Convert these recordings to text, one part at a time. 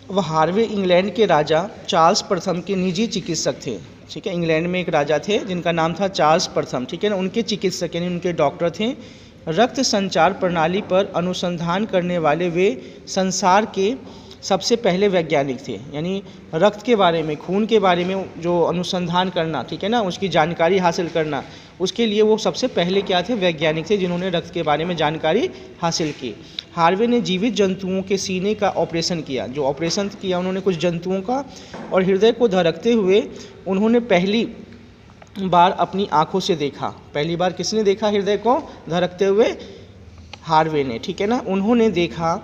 वह Harvey England के राजा Charles प्रथम के निजी चिकित्सक थे। ठीक है, इंग्लैंड में एक राजा थे जिनका नाम था चार्ल्स प्रथम। ठीक है ना, उनके चिकित्सक यानी उनके डॉक्टर थे। रक्त संचार प्रणाली पर अनुसंधान करने वाले वे संसार के सबसे पहले वैज्ञानिक थे। यानी रक्त के बारे में, खून के बारे में जो अनुसंधान करना, ठीक है ना, उसकी जानकारी हासिल करना, उसके लिए वो सबसे पहले क्या थे, वैज्ञानिक थे जिन्होंने रक्त के बारे में जानकारी हासिल की। हार्वे ने जीवित जंतुओं के सीने का ऑपरेशन किया। जो ऑपरेशन किया उन्होंने कुछ जंतुओं का, और हृदय को धड़कते हुए उन्होंने पहली बार अपनी आंखों से देखा। पहली बार किसने देखा हृदय को धड़कते हुए? हार्वे ने। ठीक है ना, उन्होंने देखा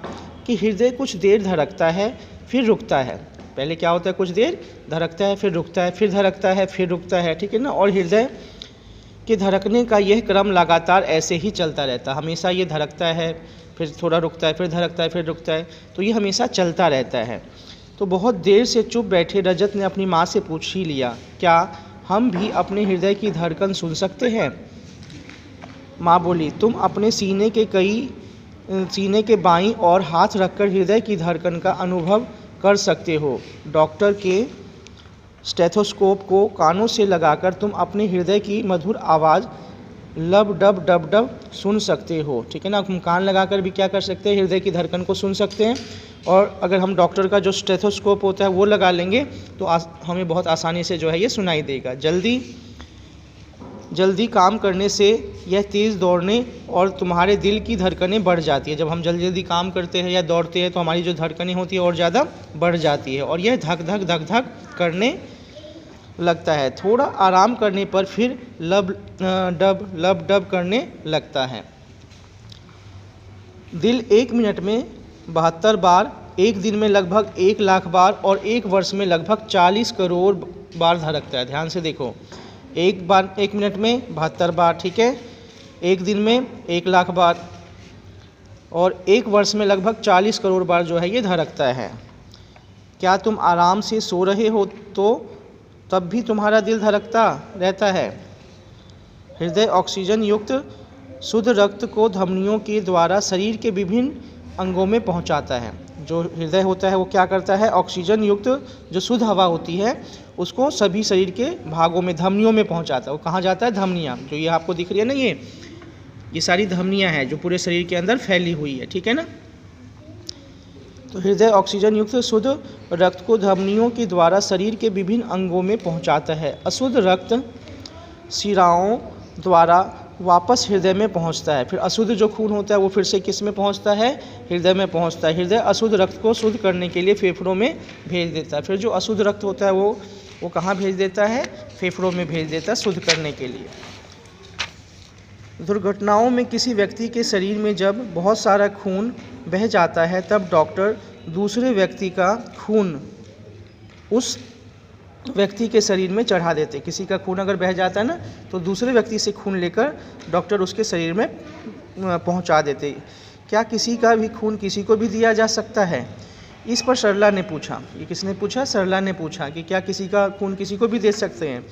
कि हृदय कुछ देर धड़कता है फिर रुकता है। पहले क्या होता है, कुछ देर धड़कता है फिर रुकता है, फिर धड़कता है फिर रुकता है। ठीक है ना, और हृदय के धड़कने का यह क्रम लगातार ऐसे ही चलता रहता है। हमेशा ये धड़कता है फिर थोड़ा रुकता है, फिर धड़कता है फिर रुकता है, तो ये हमेशा चलता रहता है। तो बहुत देर से चुप बैठे रजत ने अपनी माँ से पूछ ही लिया, क्या हम भी अपने हृदय की धड़कन सुन सकते हैं? माँ बोली, तुम अपने सीने के बाईं ओर हाथ रखकर हृदय की धड़कन का अनुभव कर सकते हो। डॉक्टर के स्टेथोस्कोप को कानों से लगाकर तुम अपने हृदय की मधुर आवाज़ लब डब डब डब सुन सकते हो। ठीक है ना, हम कान लगाकर भी क्या कर सकते हैं, हृदय की धड़कन को सुन सकते हैं। और अगर हम डॉक्टर का जो स्टेथोस्कोप होता है वो लगा लेंगे तो हमें बहुत आसानी से जो है ये सुनाई देगा। जल्दी काम करने से यह तेज़ दौड़ने और तुम्हारे दिल की धड़कनें बढ़ जाती है। जब हम जल्दी काम करते हैं या दौड़ते हैं तो हमारी जो धड़कनें होती है और ज़्यादा बढ़ जाती है, और यह धक धक धक धक करने लगता है। थोड़ा आराम करने पर फिर लब डब करने लगता है। दिल 1 मिनट में 72 बार, एक दिन में लगभग 1 लाख बार और 1 वर्ष में लगभग 40 करोड़ बार धड़कता है। ध्यान से देखो, एक मिनट में 72 बार, ठीक है, एक दिन में 1 लाख बार और 1 वर्ष में लगभग 40 करोड़ बार जो है ये धड़कता है। क्या तुम आराम से सो रहे हो तो तब भी तुम्हारा दिल धड़कता रहता है? हृदय ऑक्सीजन युक्त शुद्ध रक्त को धमनियों के द्वारा शरीर के विभिन्न अंगों में पहुंचाता है। जो हृदय होता है वो क्या करता है, ऑक्सीजन युक्त जो शुद्ध हवा होती है उसको सभी शरीर के भागों में, धमनियों में पहुंचाता है। वो कहाँ जाता है, धमनियाँ, जो ये आपको दिख रही है ना, ये सारी धमनियाँ हैं जो पूरे शरीर के अंदर फैली हुई है। ठीक है ना, तो हृदय ऑक्सीजन युक्त शुद्ध रक्त को धमनियों के द्वारा शरीर के विभिन्न अंगों में पहुंचाता है। अशुद्ध रक्त शिराओं द्वारा वापस हृदय में पहुंचता है। फिर अशुद्ध जो खून होता है वो फिर से किस में पहुंचता है, हृदय में पहुंचता है। हृदय अशुद्ध रक्त को शुद्ध करने के लिए फेफड़ों में भेज देता है। फिर जो अशुद्ध रक्त होता है वो कहाँ भेज देता है, फेफड़ों में भेज देता है शुद्ध करने के लिए। दुर्घटनाओं में किसी व्यक्ति के शरीर में जब बहुत सारा खून बह जाता है तब डॉक्टर दूसरे व्यक्ति का खून उस व्यक्ति के शरीर में चढ़ा देते। किसी का खून अगर बह जाता है ना तो दूसरे व्यक्ति से खून लेकर डॉक्टर उसके शरीर में पहुंचा देते। क्या किसी का भी खून किसी को भी दिया जा सकता है? इस पर सरला ने पूछा। ये किसने पूछा? सरला ने पूछा कि क्या किसी का खून किसी को भी दे सकते हैं?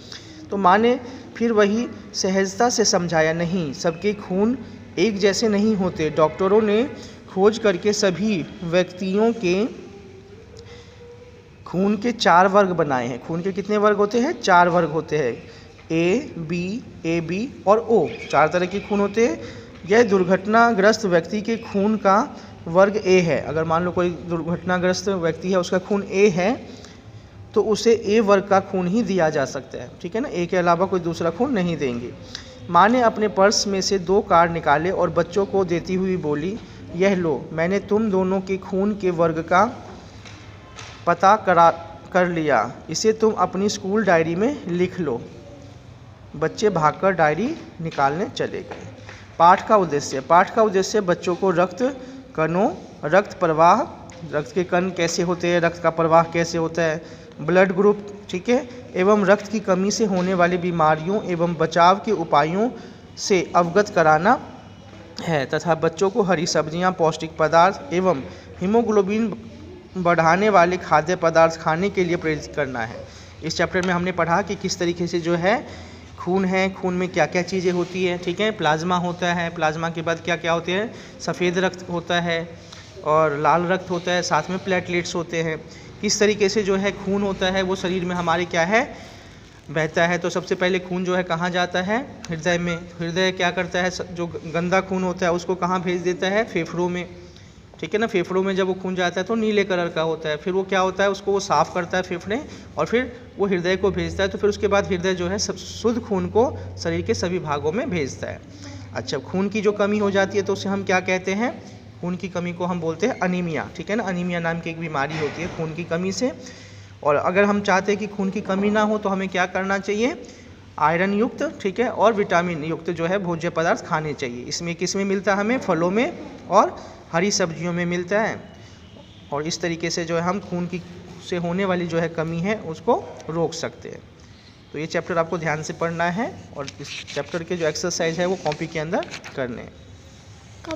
तो माँ ने फिर वही सहजता से समझाया, नहीं, सबके खून एक जैसे नहीं होते। डॉक्टरों ने खोज करके सभी व्यक्तियों के खून के 4 वर्ग बनाए हैं। खून के कितने वर्ग होते हैं? 4 वर्ग होते हैं, ए बी और ओ। 4 तरह के खून होते हैं। यह दुर्घटनाग्रस्त व्यक्ति के खून का वर्ग ए है। अगर मान लो कोई दुर्घटनाग्रस्त व्यक्ति है, उसका खून ए है, तो उसे ए वर्ग का खून ही दिया जा सकता है। ठीक है ना, ए के अलावा कोई दूसरा खून नहीं देंगे। माँ ने अपने पर्स में से 2 कार्ड निकाले और बच्चों को देती हुई बोली, यह लो, मैंने तुम दोनों के खून के वर्ग का पता कर लिया। इसे तुम अपनी स्कूल डायरी में लिख लो। बच्चे भागकर डायरी निकालने चले गए। पाठ का उद्देश्य बच्चों को रक्त कणों, रक्त प्रवाह, रक्त के कण कैसे होते हैं, रक्त का प्रवाह कैसे होता है, ब्लड ग्रुप, ठीक है, एवं रक्त की कमी से होने वाली बीमारियों एवं बचाव के उपायों से अवगत कराना है तथा बच्चों को हरी सब्जियां, पौष्टिक पदार्थ एवं हीमोग्लोबिन बढ़ाने वाले खाद्य पदार्थ खाने के लिए प्रेरित करना है। इस चैप्टर में हमने पढ़ा कि किस तरीके से जो है खून है, खून में क्या क्या चीज़ें होती है। ठीक है, प्लाज्मा होता है, प्लाज्मा के बाद क्या क्या होते हैं, सफ़ेद रक्त होता है, और लाल रक्त होता है, साथ में प्लेटलेट्स होते हैं। किस तरीके से जो है खून होता है वो शरीर में हमारे क्या है, बहता है। तो सबसे पहले खून जो है कहाँ जाता है, हृदय में। हृदय क्या करता है, जो गंदा खून होता है उसको कहाँ भेज देता है, फेफड़ों में, ठीक है ना। फेफड़ों में जब वो खून जाता है तो नीले कलर का होता है, फिर वो क्या होता है, उसको वो साफ़ करता है फेफड़े, और फिर वो हृदय को भेजता है। तो फिर उसके बाद हृदय जो है सब शुद्ध खून को शरीर के सभी भागों में भेजता है। अच्छा, खून की जो कमी हो जाती है तो उसे हम क्या कहते हैं, खून की कमी को हम बोलते हैं अनीमिया, ठीक है ना। अनीमिया नाम की एक बीमारी होती है खून की कमी से। और अगर हम चाहते हैं कि खून की कमी ना हो तो हमें क्या करना चाहिए, आयरन युक्त, ठीक है, और विटामिन युक्त जो है भोज्य पदार्थ खाने चाहिए। इसमें किस में मिलता है, हमें फलों में और हरी सब्जियों में मिलता है। और इस तरीके से जो है हम खून की से होने वाली जो है कमी है उसको रोक सकते हैं। तो ये चैप्टर आपको ध्यान से पढ़ना है और इस चैप्टर के जो एक्सरसाइज है वो कॉपी के अंदर करने हैं।